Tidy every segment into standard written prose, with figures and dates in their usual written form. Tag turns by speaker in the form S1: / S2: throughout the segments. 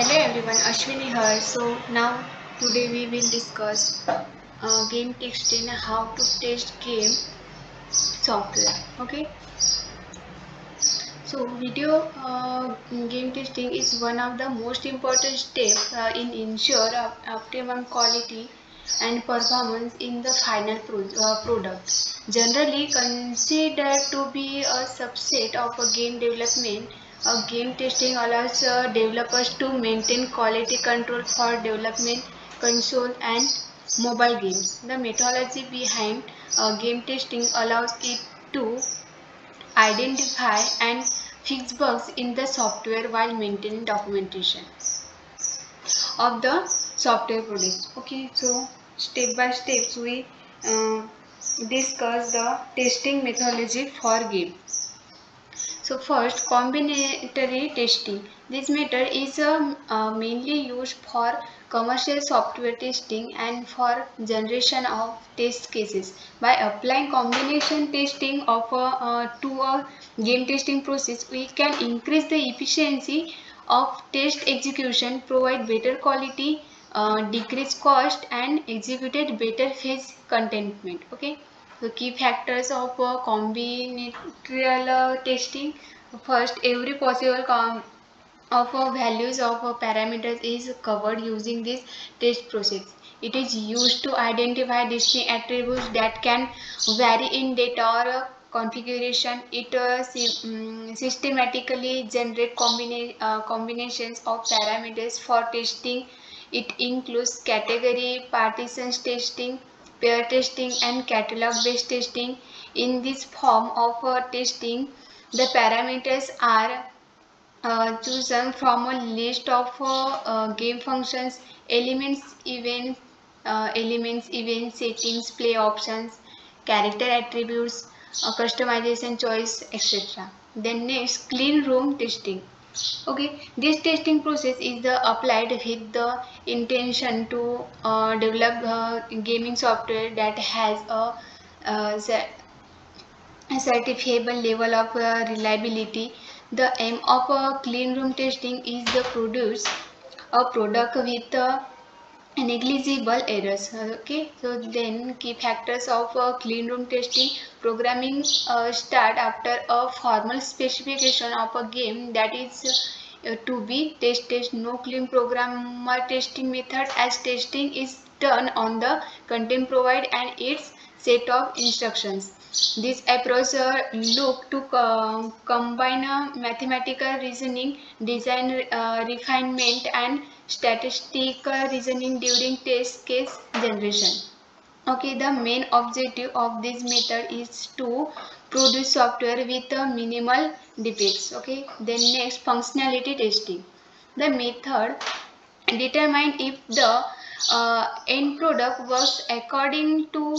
S1: Hello everyone, Ashwini here. So now today we will discuss game testing, how to test game software. Okay. So video game testing is one of the most important steps in ensure optimum quality and performance in the final product. Generally considered to be a subset of a game development, game testing allows developers to maintain quality control for development console and mobile games. The methodology behind game testing allows it to identify and fix bugs in the software while maintaining documentation of the software products. Okay, so step by step we uh, discuss the testing methodology for game. So first, combinatory testing. This method is mainly used for commercial software testing and for generation of test cases. By applying combination testing to a game testing process, we can increase the efficiency of test execution, provide better quality, decrease cost, and executed better phase containment. Okay. The key factors of combinatorial testing. First, every possible values of parameters is covered using this test process. It is used to identify distinct attributes that can vary in data or configuration. It systematically generates combinations of parameters for testing. It includes category partitions testing, pair testing, and catalog based testing. In this form of testing, the parameters are chosen from a list of game functions, elements, settings, play options, character attributes, customization choice, etc. Then next, clean room testing. Okay, this testing process is applied with the intention to develop gaming software that has a certifiable level of reliability. The aim of clean room testing is to produce a product with negligible errors. Okay, so then key factors of clean room testing. Programming start after a formal specification of a game that is to be tested. No clean programmer testing method, as testing is done on the content provided and its set of instructions. This approach look to combine mathematical reasoning, design refinement, and statistical reasoning during test case generation. Okay, the main objective of this method is to produce software with minimal defects. Okay, then next, functionality testing. The method determine if the end product works according to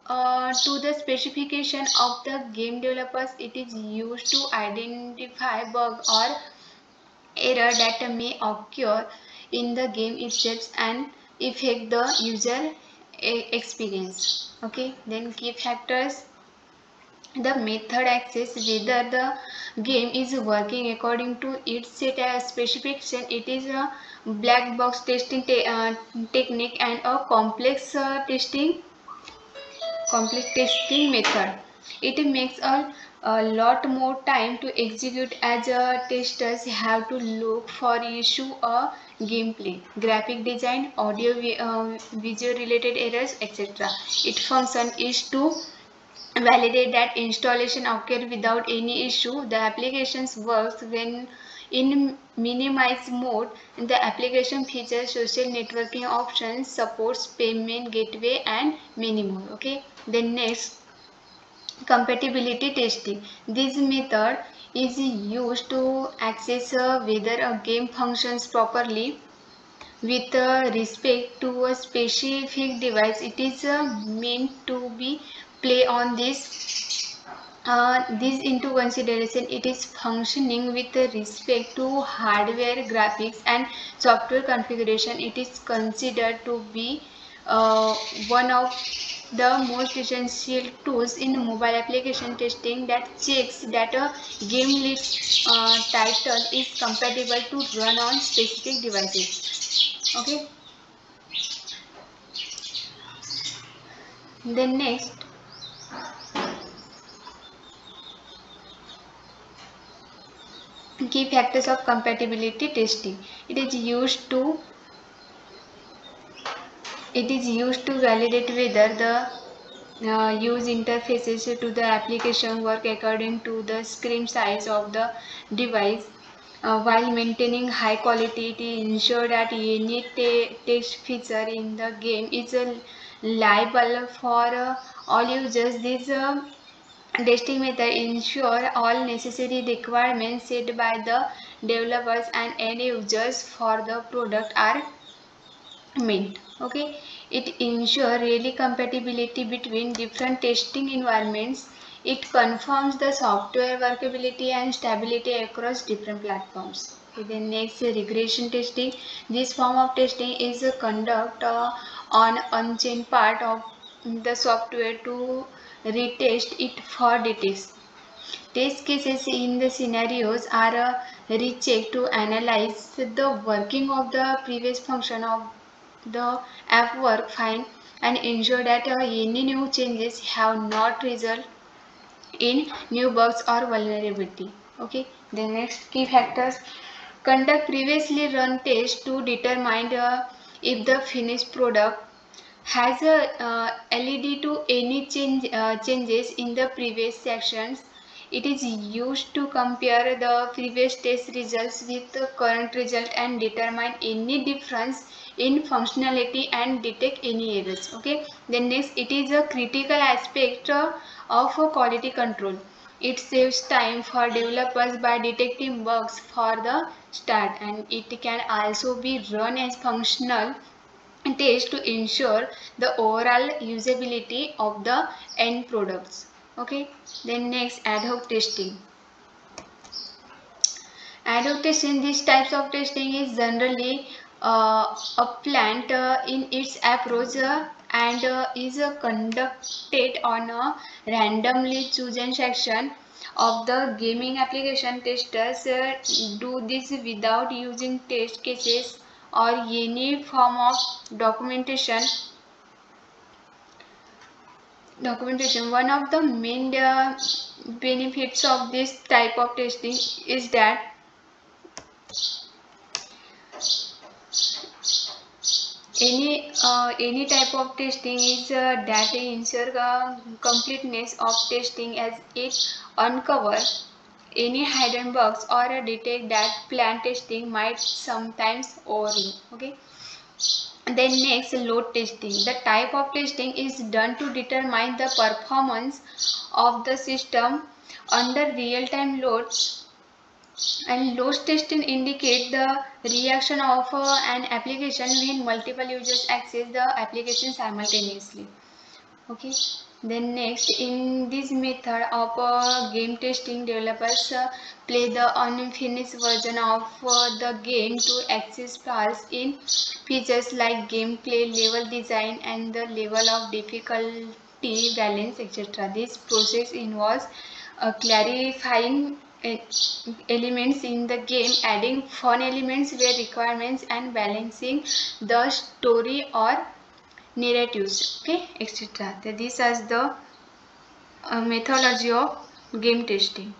S1: the specification of the game developers. It is used to identify bug or error that may occur in the game itself and affect the user experience. Okay, then key factors. The method assesses whether the game is working according to its set specification. It is a black box testing technique and a complex testing method. It makes a lot more time to execute, as testers have to look for issue or gameplay, graphic design, audio, visual related errors, etc. Its function is to validate that installation occur without any issue. The applications works when in minimize mode. The application features social networking options, supports payment gateway, and many more. Okay, then next, compatibility testing. This method is used to access whether a game functions properly with respect to a specific device. It is meant to be play on this into consideration. It is functioning with respect to hardware, graphics, and software configuration. It is considered to be uh, one of the most essential tools in mobile application testing that checks that a game list title is compatible to run on specific devices. Okay. Then next, key factors of compatibility testing. It is used to validate whether the use interfaces to the application work according to the screen size of the device. While maintaining high quality, it ensures that any text feature in the game is liable for all users. This testing method ensure all necessary requirements set by the developers and end users for the product are met. Okay, it ensures really compatibility between different testing environments. It confirms the software workability and stability across different platforms. Okay, then next, regression testing. This form of testing is conducted on unchanged part of the software to retest it for defects. Test cases in the scenarios are rechecked to analyze the working of the previous function of the app work fine and ensure that any new changes have not resulted in new bugs or vulnerability. Okay, the next key factors: conduct previously run tests to determine if the finished product has a LED to any changes in the previous sections. It is used to compare the previous test results with the current result and determine any difference in functionality and detect any errors. Okay. Then next, it is a critical aspect of quality control. It saves time for developers by detecting bugs for the start, and it can also be run as functional test to ensure the overall usability of the end products. Okay. Then next, ad hoc testing. Ad hoc testing, these types of testing is generally a plant in its approach and is conducted on a randomly chosen section of the gaming application. Testers do this without using test cases or any form of documentation. One of the main benefits of this type of testing is that any type of testing is that ensure completeness of testing as it uncovers any hidden bugs or detect that planned testing might sometimes overlook. Okay. Then next, load testing. The type of testing is done to determine the performance of the system under real-time loads, and load testing indicate the reaction of an application when multiple users access the application simultaneously. Okay. Then next, in this method of game testing, developers play the unfinished version of the game to access flaws in features like gameplay, level design, and the level of difficulty balance, etc. This process involves clarifying elements in the game, adding fun elements where requirements, and balancing the story or narratives, okay, etc. So this is the methodology of game testing.